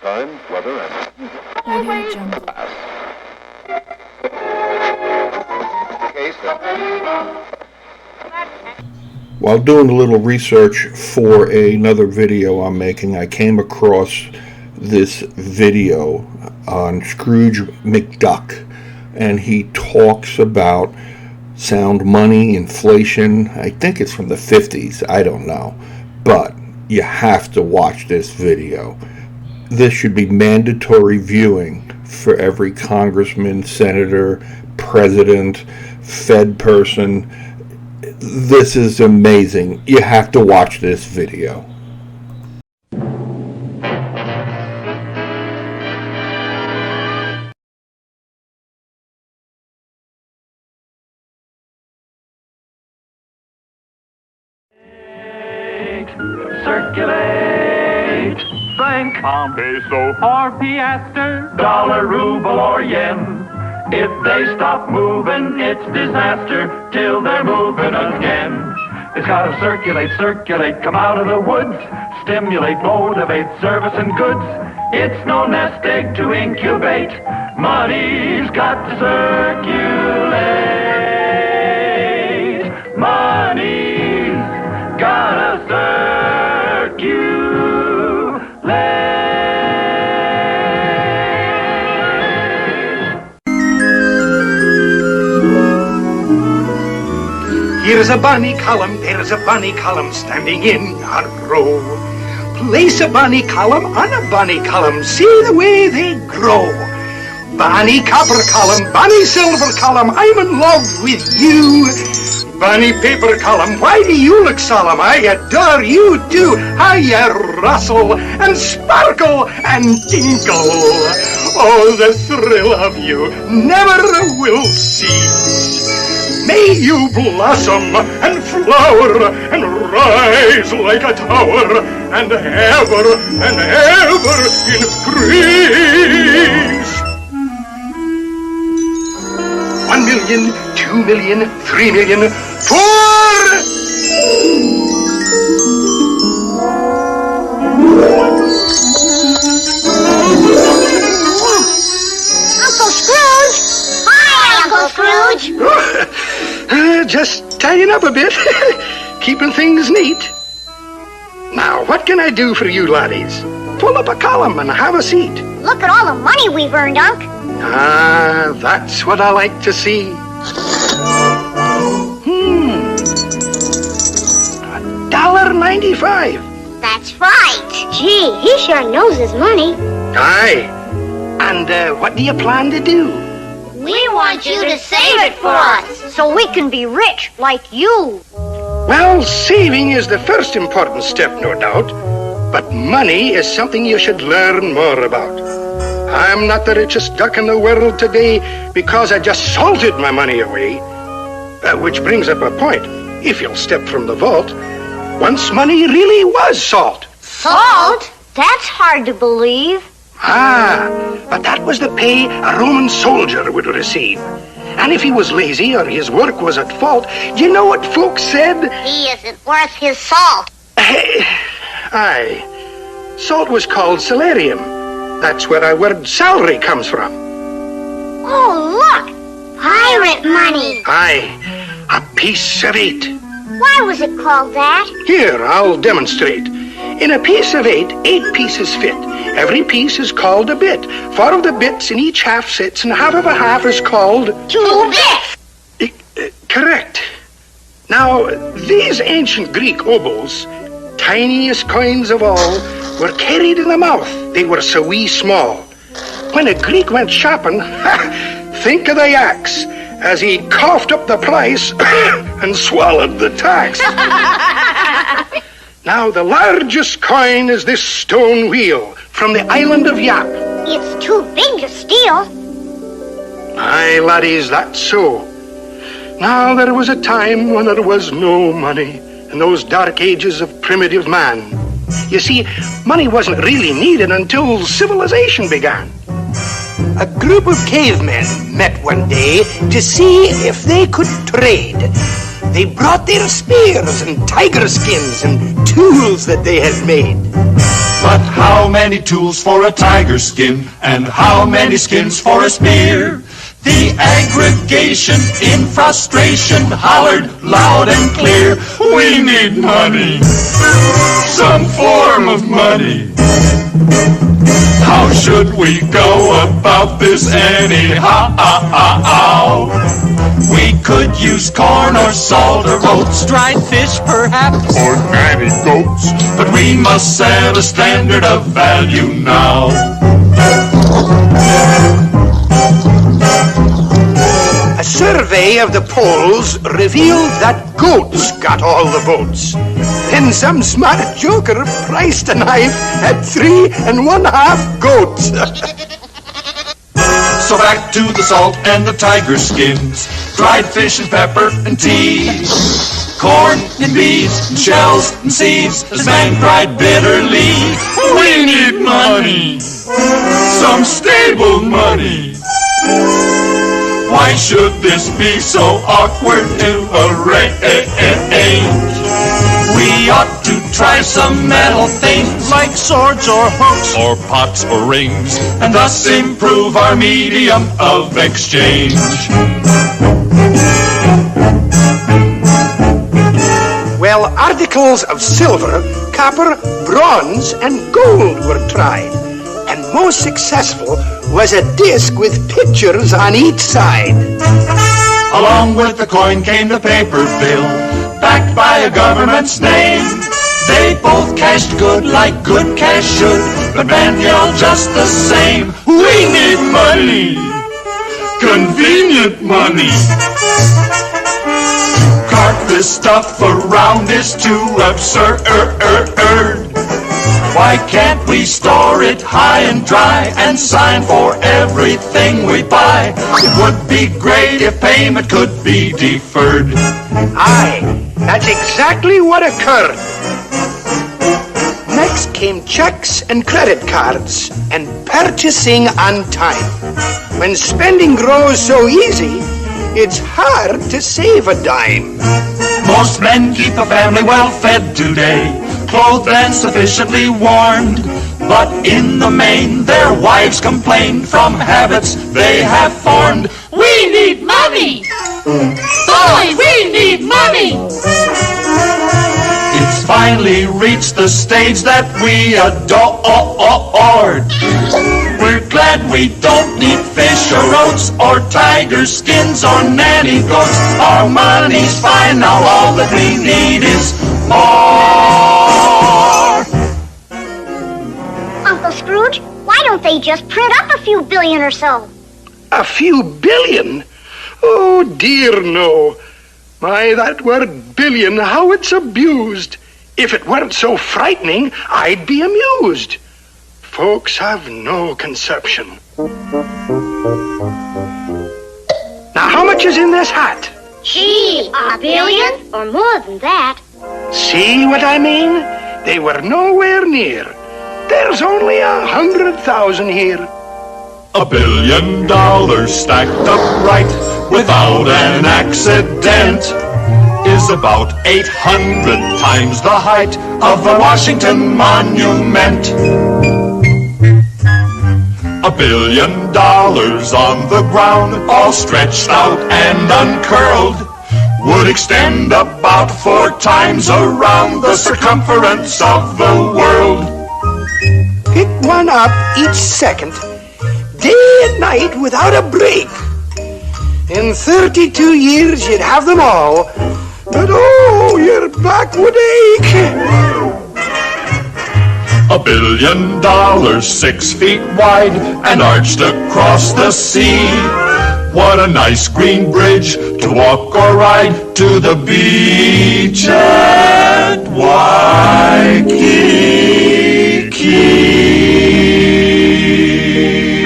time, weather, and Audio Jungle. While doing a little research for another video I'm making, I came across this video on Scrooge Mcduck, and he talks about sound money, inflation. I think it's from the 50s, I don't know, but you have to watch this video. This should be mandatory viewing for every congressman, senator, president, Fed person. This is amazing. You have to watch this video. Circulate franc, peso, or piaster, dollar, ruble, or yen. If they stop moving, it's disaster till they're moving again. It's gotta circulate, circulate, come out of the woods, stimulate, motivate, service and goods. It's no nest egg to incubate. Money's got to circulate. Money's gotta circulate. Here's a bonny column, there's a bonny column standing in a row. Place a bonny column on a bonny column, see the way they grow. Bonny copper column, bonny silver column, I'm in love with you. Bonny paper column, why do you look solemn? I adore you too. How you rustle and sparkle and tinkle. Oh, the thrill of you never will cease. May you blossom and flower and rise like a tower and ever increase. 1 million, 2 million, 3 million, 4. Uncle Scrooge! Hi, Uncle Scrooge! Just tidying up a bit, keeping things neat. Now, what can I do for you laddies? Pull up a column and have a seat. Look at all the money we've earned, Unc. Ah, that's what I like to see. $1.95. That's right. Gee, he sure knows his money. Aye. And what do you plan to do? We want you to save it for us, so we can be rich like you. Well, saving is the first important step, no doubt. But money is something you should learn more about. I'm not the richest duck in the world today because I just salted my money away. Which brings up a point. If you'll step from the vault, once money really was salt. Salt? That's hard to believe. Ah, but that was the pay a Roman soldier would receive. And if he was lazy or his work was at fault, you know what folks said? He isn't worth his salt. Aye. Salt was called salarium. That's where our word salary comes from. Oh, look! Pirate money. Aye, a piece of 8. Why was it called that? Here, I'll demonstrate. In a piece of 8, 8 pieces fit. Every piece is called a bit. 4 of the bits in each half sits, and half of a half is called 2 bits. Correct. Now, these ancient Greek obols, tiniest coins of all, were carried in the mouth. They were so wee small. When a Greek went shopping, think of the axe, as he coughed up the price and swallowed the tax. Now, the largest coin is this stone wheel from the island of Yap. It's too big to steal. Aye, laddies, that's so. Now, there was a time when there was no money in those dark ages of primitive man. You see, money wasn't really needed until civilization began. A group of cavemen met one day to see if they could trade. They brought their spears and tiger skins and tools that they had made. But how many tools for a tiger skin, and how many skins for a spear? The aggregation in frustration hollered loud and clear, we need money, some form of money. How should we go about this anyhow? We could use corn or salt or oats, dried fish perhaps, or nanny goats, but we must set a standard of value now. A survey of the polls revealed that goats got all the votes. Then some smart joker priced a knife at 3 1/2 goats. So back to the salt and the tiger skins, dried fish and pepper and tea, corn and beans and shells and seeds, as man cried bitterly, we need money, some stable money. Why should this be so awkward to arrange? We ought to try some metal things like swords or hooks or pots or rings, and thus improve our medium of exchange. Well, articles of silver, copper, bronze, and gold were tried. And most successful was a disc with pictures on each side. Along with the coin came the paper bill, backed by a government's name. They both cashed good like good cash should, but man yelled just the same, we need money, convenient money. Cart this stuff around is too absurd. Why can't we store it high and dry and sign for everything we buy? It would be great if payment could be deferred. Aye, that's exactly what occurred. Next came checks and credit cards and purchasing on time. When spending grows so easy, it's hard to save a dime. Most men keep a family well fed today, clothed and sufficiently warmed, but in the main their wives complain from habits they have formed. We need money! Boy, we need money! It's finally reached the stage that we adored. We're glad we don't need fish or oats or tiger skins or nanny goats. Our money's fine now, all that we need is more. Uncle Scrooge, why don't they just print up a few billion or so? A few billion? Oh, dear, no. My, that word billion, how it's abused. If it weren't so frightening, I'd be amused. Folks have no conception. Now, how much is in this hat? Gee, a billion? Or more than that. See what I mean? They were nowhere near. There's only 100,000 here. $1 billion stacked upright without an accident is about 800 times the height of the Washington Monument. $1 billion on the ground, all stretched out and uncurled, would extend about 4 times around the circumference of the world. Pick one up each second, day and night without a break. In 32 years you'd have them all, but oh, your back would ache. $1 billion, 6 feet wide and arched across the sea. What a nice green bridge to walk or ride to the beach at Waikiki.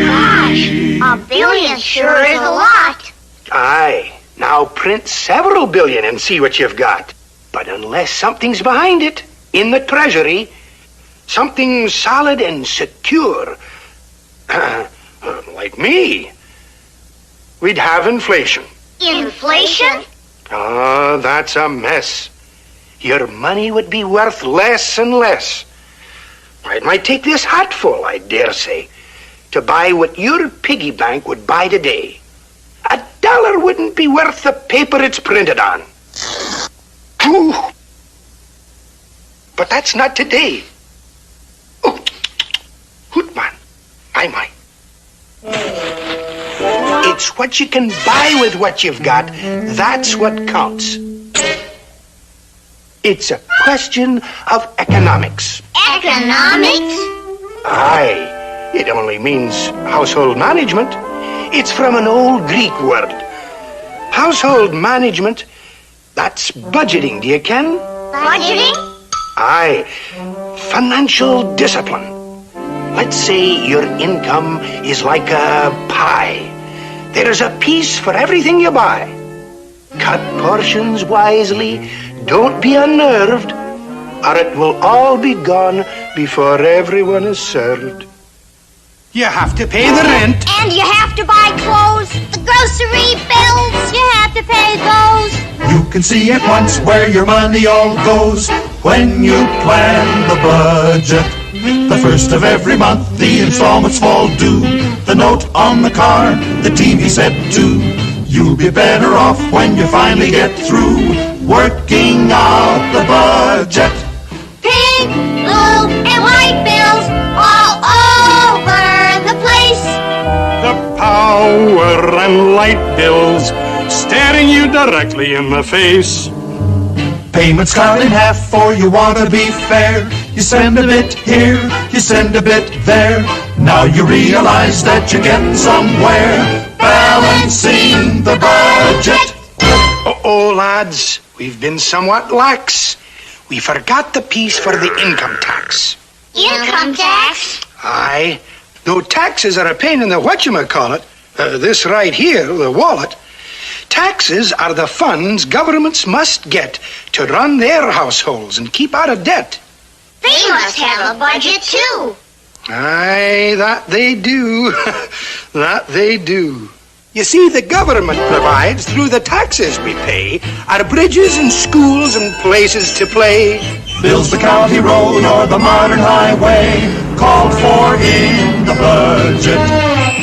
Gosh, $1 billion sure is a lot. Aye, now print several billion and see what you've got. But unless something's behind it, in the treasury, something solid and secure, like me, we'd have inflation. Inflation? Ah, that's a mess. Your money would be worth less and less. I might take this hatful, I dare say, to buy what your piggy bank would buy today. $1 wouldn't be worth the paper it's printed on. Ooh. But that's not today. Oh, Hootman, my. It's what you can buy with what you've got. That's what counts. It's a question of economics. Economics? Aye, it only means household management. It's from an old Greek word. Household management, that's budgeting, do you ken? Budgeting? Aye, financial discipline. Let's say your income is like a pie. There's a piece for everything you buy. Cut portions wisely, don't be unnerved, or it will all be gone before everyone is served. You have to pay the rent. And you have to buy clothes, the grocery bills, you have to pay those. You can see at once where your money all goes when you plan the budget. The first of every month, the installments fall due. The note on the car, the TV set too. You'll be better off when you finally get through working out the budget. Pink, blue, and white bills all over the place. The power and light bills staring you directly in the face. Payments cut in half, for you want to be fair. You send a bit here, you send a bit there. Now you realize that you're getting somewhere, balancing the budget. Oh, lads, we've been somewhat lax. We forgot the piece for the income tax. Income tax? Aye, though taxes are a pain in the whatchamacallit, this right here, the wallet, taxes are the funds governments must get to run their households and keep out of debt. They must have a budget too. Aye, that they do. That they do. You see, the government provides, through the taxes we pay, our bridges and schools and places to play. Builds the county road or the modern highway called for in the budget.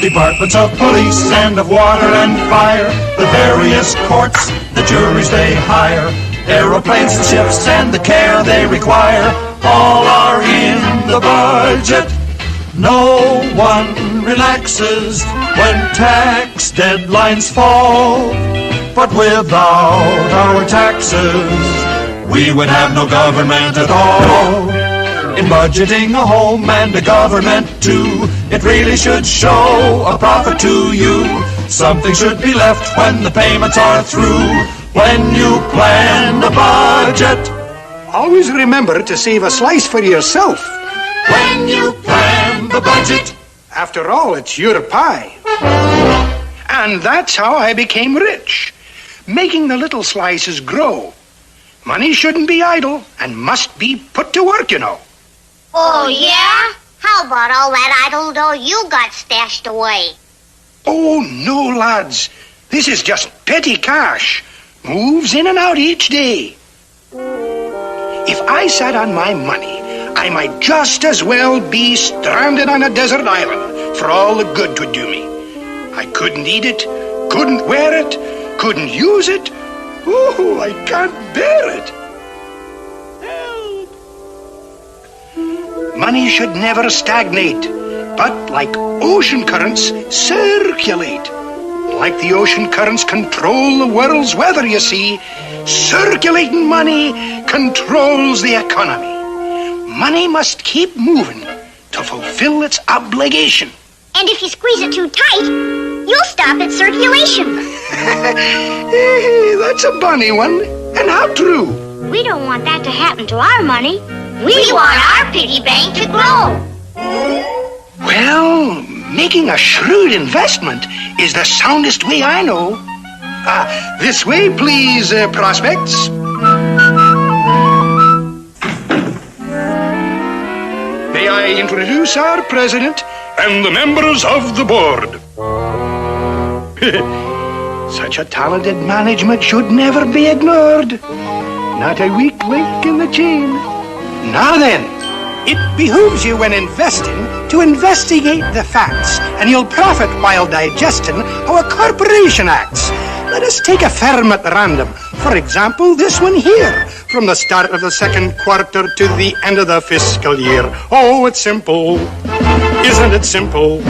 Departments of police and of water and fire, the various courts, the juries they hire, aeroplanes and ships and the care they require, all are in the budget. No one relaxes when tax deadlines fall, but without our taxes, we would have no government at all. In budgeting a home and a government too, it really should show a profit to you. Something should be left when the payments are through, when you plan the budget. Always remember to save a slice for yourself. When you plan the budget. After all, it's your pie. And that's how I became rich, making the little slices grow. Money shouldn't be idle and must be put to work, you know. Oh, yeah? How about all that idle dough you got stashed away? Oh, no, lads. This is just petty cash. Moves in and out each day. If I sat on my money, I might just as well be stranded on a desert island for all the good 'twould do me. I couldn't eat it, couldn't wear it, couldn't use it. Oh, I can't bear it. Help. Money should never stagnate, but like ocean currents, circulate. Like the ocean currents control the world's weather, you see, circulating money controls the economy. Money must keep moving to fulfill its obligation. And if you squeeze it too tight, you'll stop its circulation. That's a bunny one. And how true? We don't want that to happen to our money. We want our piggy bank to grow. Well, making a shrewd investment is the soundest way I know. This way, please, prospects. May I introduce our president And the members of the board. Such a talented management should never be ignored. Not a weak link in the chain. Now then, It behooves you when investing to investigate the facts, and you'll profit while digesting how a corporation acts. Let us take a firm at random. For example, this one here, from the start of the second quarter to the end of the fiscal year. Oh, it's simple. Isn't it simple?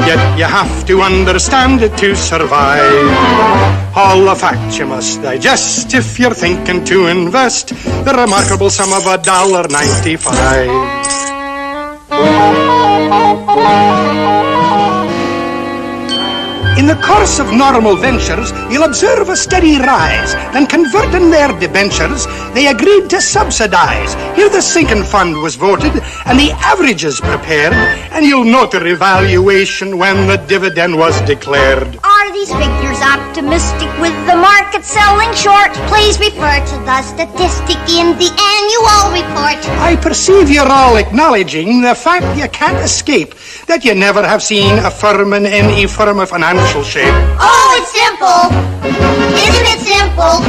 Yet you have to understand it to survive. All the facts you must digest if you're thinking to invest the remarkable sum of $1.95. In the course of normal ventures, you'll observe a steady rise. Then converting their debentures, they agreed to subsidize. Here the sinking fund was voted, and the averages prepared, and you'll note the revaluation when the dividend was declared. Are these figures optimistic with the market selling short? Please refer to the statistic in the annual report. I perceive you're all acknowledging the fact you can't escape, that you never have seen a firm in any firm of financial shape. Oh, it's simple. Isn't it simple?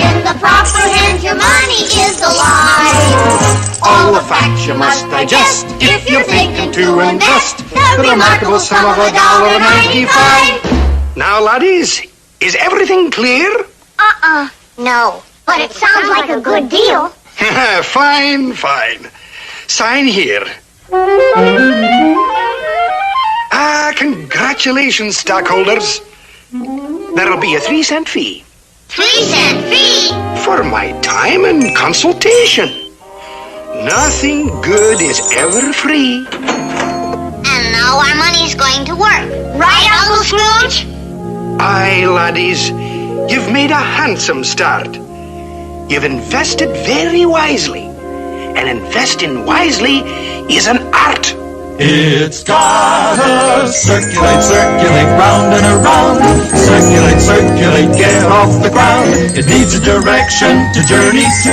In the proper hands, your money is alive. All the facts you must digest if you're thinking to invest the remarkable sum of $1.95. Now, laddies, is everything clear? No. But it sounds like a good deal. Fine, fine. Sign here. Congratulations, stockholders. There'll be a 3-cent fee. 3-cent fee? For my time and consultation. Nothing good is ever free. And now our money's going to work. Right, Uncle Scrooge? Aye, laddies, you've made a handsome start. You've invested very wisely. And investing wisely is an art. It's gotta circulate, circulate, round and around. Circulate, circulate, get off the ground. It needs a direction to journey to.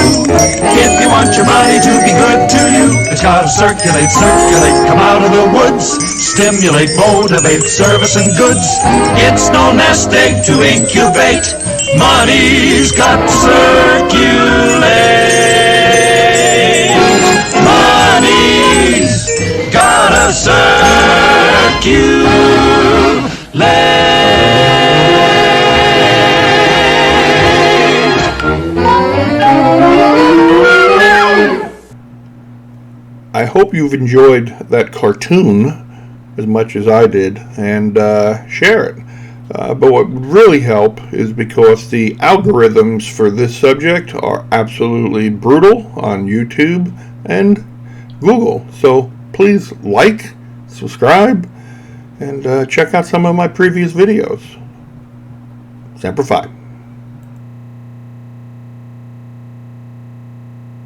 If you want your money to be good to you, it's gotta circulate, circulate, come out of the woods. Stimulate, motivate, service and goods. It's no nest egg to incubate. Money's got to circulate. Money's gotta I hope you've enjoyed that cartoon as much as I did, and share it. But what would really help is because the algorithms for this subject are absolutely brutal on YouTube and Google. So please like, subscribe, and check out some of my previous videos. Semper Fi.